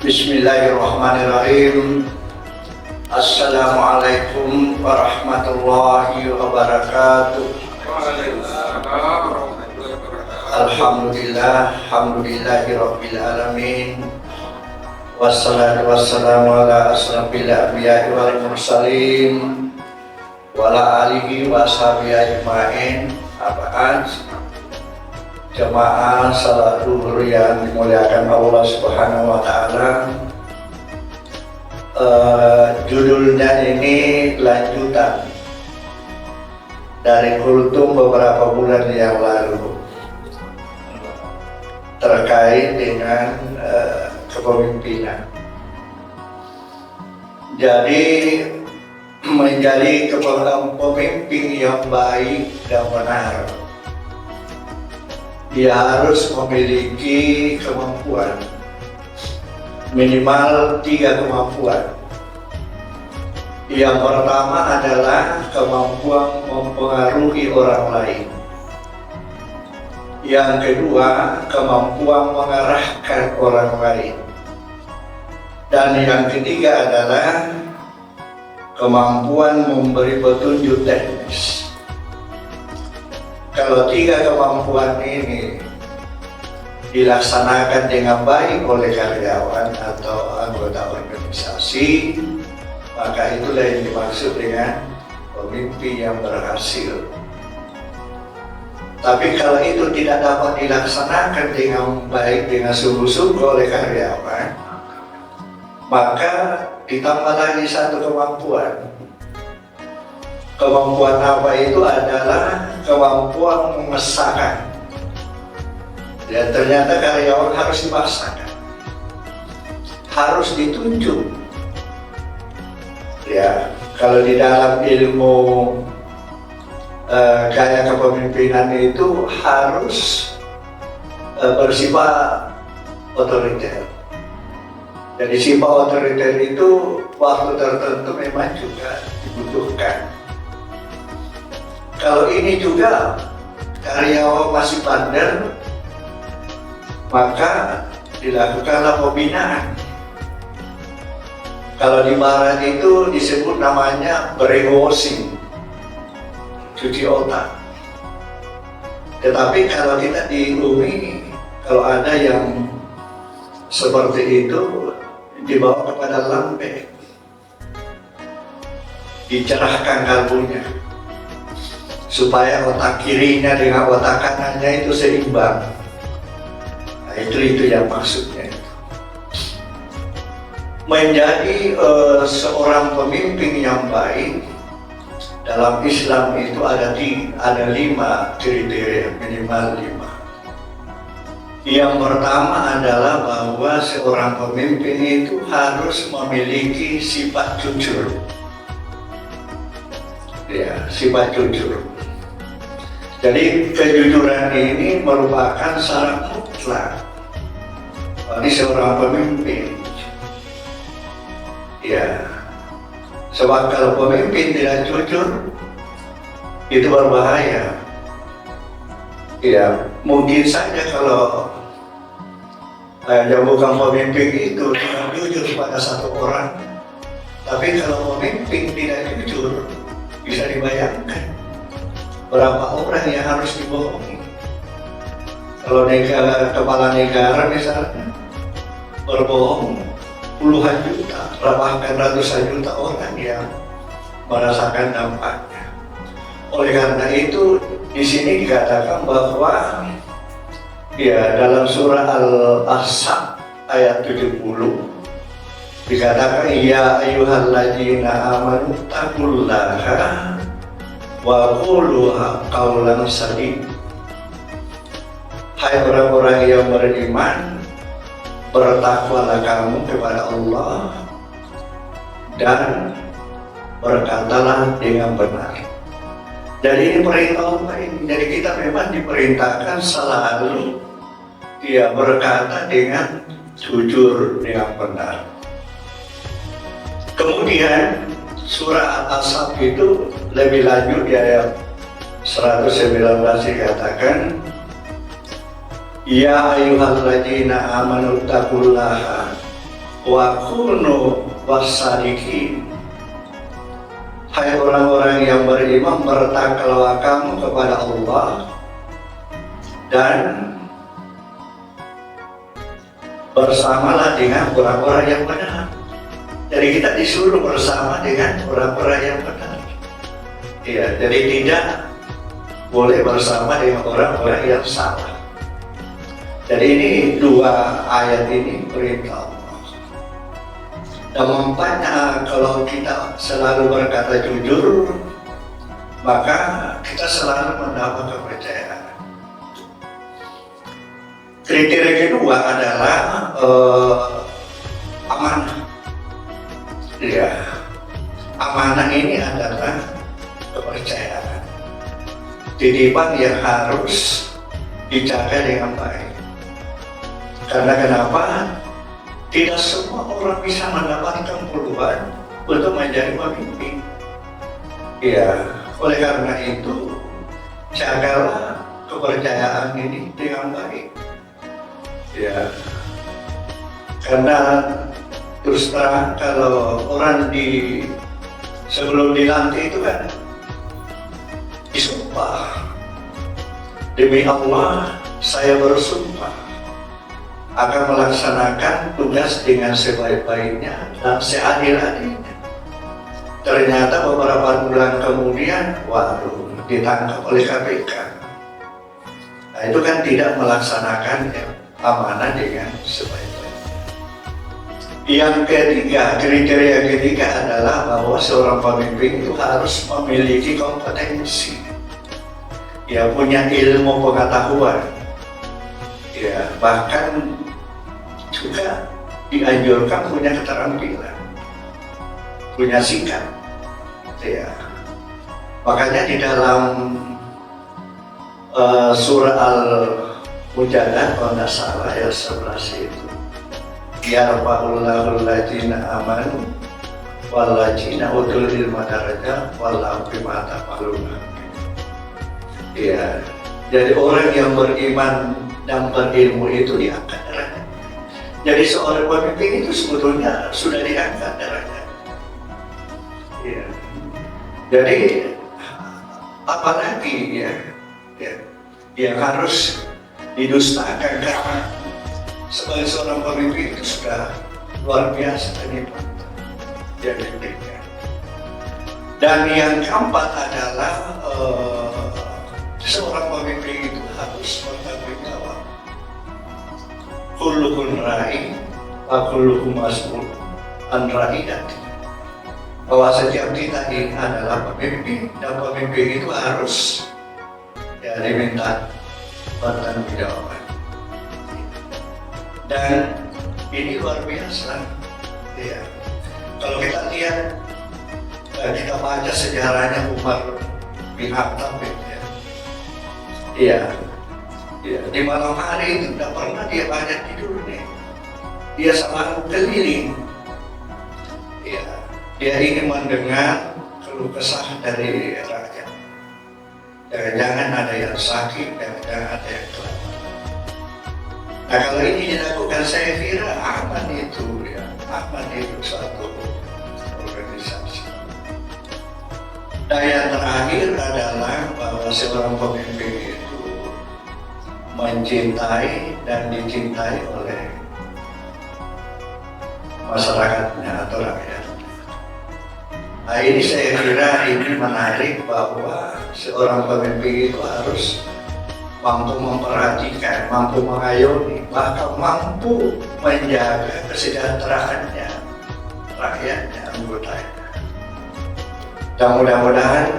Bismillahirrahmanirrahim. Assalamualaikum warahmatullahi wabarakatuh. Alhamdulillahi rabbil alamin. Wassalatu wassalamu ala asrafil anbiya'i wal mursalin wa ala alihi wa sahbihi ajma'in. Apaan? Jemaah salat zuhur yang dimuliakan Allah Subhanahu wa taala. Judulnya ini lanjutan dari kultum beberapa bulan yang lalu terkait dengan kepemimpinan. Jadi menjadi pemimpin yang baik dan benar, dia harus memiliki kemampuan, minimal 3 kemampuan. Yang pertama adalah kemampuan mempengaruhi orang lain. Yang kedua, kemampuan mengarahkan orang lain. Dan yang ketiga adalah kemampuan memberi petunjuk teknis. Kalau 3 kemampuan ini dilaksanakan dengan baik oleh karyawan atau anggota organisasi, maka itulah yang dimaksud dengan pemimpin yang berhasil. Tapi kalau itu tidak dapat dilaksanakan dengan baik, dengan sungguh-sungguh oleh karyawan, maka ditambah lagi 1 kemampuan. Kemampuan apa itu? Adalah kemampuan memaksakan. Ya, ternyata karyawan harus dipaksakan, harus ditunjuk. Ya, kalau di dalam ilmu gaya kepemimpinan itu harus bersifat otoriter. Jadi sifat otoriter itu waktu tertentu memang juga dibutuhkan. Kalau ini juga karyawan masih bandel, maka dilakukanlah pembinaan. Kalau di barat itu disebut namanya brainwashing, cuci otak. Tetapi kalau kita di Umi, kalau ada yang seperti itu, dibawa kepada lambe, dicerahkan kalbunya, supaya otak kirinya dengan otak kanannya itu seimbang. Nah, itu yang maksudnya. Menjadi seorang pemimpin yang baik dalam Islam itu ada 5 kriteria, minimal 5. Yang pertama adalah bahwa seorang pemimpin itu harus memiliki sifat jujur. Ya, sifat jujur. Jadi kejujuran ini merupakan syarat mutlak bagi seorang pemimpin. Ya, sebab kalau pemimpin tidak jujur itu berbahaya. Ya, mungkin saja kalau yang bukan pemimpin itu tidak jujur pada satu orang, tapi kalau pemimpin tidak jujur, bisa dibayangkan berapa orang yang harus dibohongi. Kalau kepala negara misalnya berbohong puluhan juta, bahkan ratusan juta orang yang merasakan dampaknya. Oleh karena itu, di sini dikatakan bahwa ya dalam surah Al-Ahzab ayat 70 dikatakan ya ayyuhalladzina amanu taqullaha wa qulu qawlan sadid. Hai orang-orang yang beriman, bertakwalah kamu kepada Allah dan berkatalah dengan benar. Jadi ini perintah Allah ini. Jadi kita memang diperintahkan selalu berkata dengan jujur, dengan benar. Kemudian surah Al-Ahzab itu lebih lanjut di ayat 119 dikatakan Ya ayyuhalladzina amanu taqullaha wa kunu wassadiqin. Hai orang-orang yang beriman, bertakwalah kamu kepada Allah dan bersamalah dengan orang-orang yang benar. Jadi kita disuruh bersama dengan orang-orang yang benar. Iya, jadi tidak boleh bersama dengan orang-orang yang salah. Jadi ini dua ayat ini perintah Allah. Dan manfaatnya kalau kita selalu berkata jujur, maka kita selalu mendapat kepercayaan. Kriteria kedua adalah amanah. Ya, amanah ini adalah kepercayaan, titipan yang harus dijaga dengan baik. Karena kenapa? Tidak semua orang bisa mendapatkan peluang untuk menjadi pemimpin. Ya, oleh karena itu jagalah kepercayaan ini dengan baik. Ya, karena terus terang kalau orang sebelum dilantik itu kan disumpah, demi Allah saya bersumpah akan melaksanakan tugas dengan sebaik-baiknya dan seadil-adilnya. Ternyata beberapa bulan kemudian, waduh, ditangkap oleh KPK. Nah, itu kan tidak melaksanakan amanah dengan sebaik-baiknya. Yang ketiga, kriteria ketiga adalah bahwa seorang pemimpin itu harus memiliki kompetensi, ya, punya ilmu pengetahuan, ya, bahkan juga dianjurkan punya keterampilan, punya sikap, ya. Makanya di dalam surah Al-Mujadalah kalau tidak salah ayat 11 itu, yarfa'ullahu alladzina amanu walladzina utul ilma darajat wallahu bima ta'maluna. Ya, jadi orang yang beriman dan berilmu itu diangkat derajat. Jadi seorang pemimpin itu sebetulnya sudah diangkat derajat. Ya. Jadi apalagi ya yang harus didustakan, karena sebagai seorang pemimpin itu sudah luar biasa hebat yang diberikan. Dan yang keempat adalah seorang pemimpin itu harus bertanggung jawab. Kullukum ra'i wa kullukum mas'ul an ra'iyati. Bahwa setiap kita ini adalah pemimpin, dan pemimpin itu harus diminta bertanggung jawab. Dan ini luar biasa, ya. Kalau kita lihat, kita baca sejarahnya Umar bin Khattab, ya, di malam hari itu tidak pernah dia banyak tidur nih. Dia selalu keliling, ya. Dia ingin mendengar keluh kesah dari rakyat. Jangan-jangan ada yang sakit, jangan-jangan ada yang kelaparan. Nah, kalau ini dilakukan, saya kira aman itu, ya, aman itu suatu organisasi. Dan yang terakhir adalah bahwa seorang pemimpin itu mencintai dan dicintai oleh masyarakatnya atau rakyatnya. Nah, ini saya kira ini menarik bahwa seorang pemimpin itu harus mampu memperhatikan, mampu mengayomi, bahkan mampu menjaga kesejahteraannya, rakyatnya, anggotanya. Dan mudah-mudahan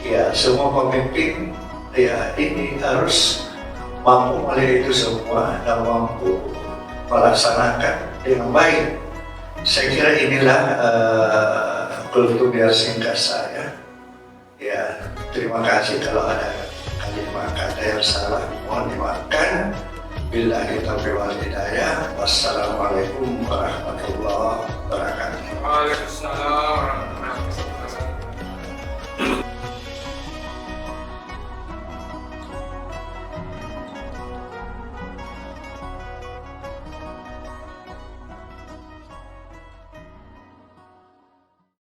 ya semua pemimpin ya ini harus mampu melihat itu semua dan mampu melaksanakan dengan baik. Saya kira inilah kultur singkat saya. Ya, terima kasih kalau ada kalimat kata yang salah, mohon dimaafkan. Billahi taufiq wal hidayah. Wassalamualaikum warahmatullahi wabarakatuh. Waalaikumsalam.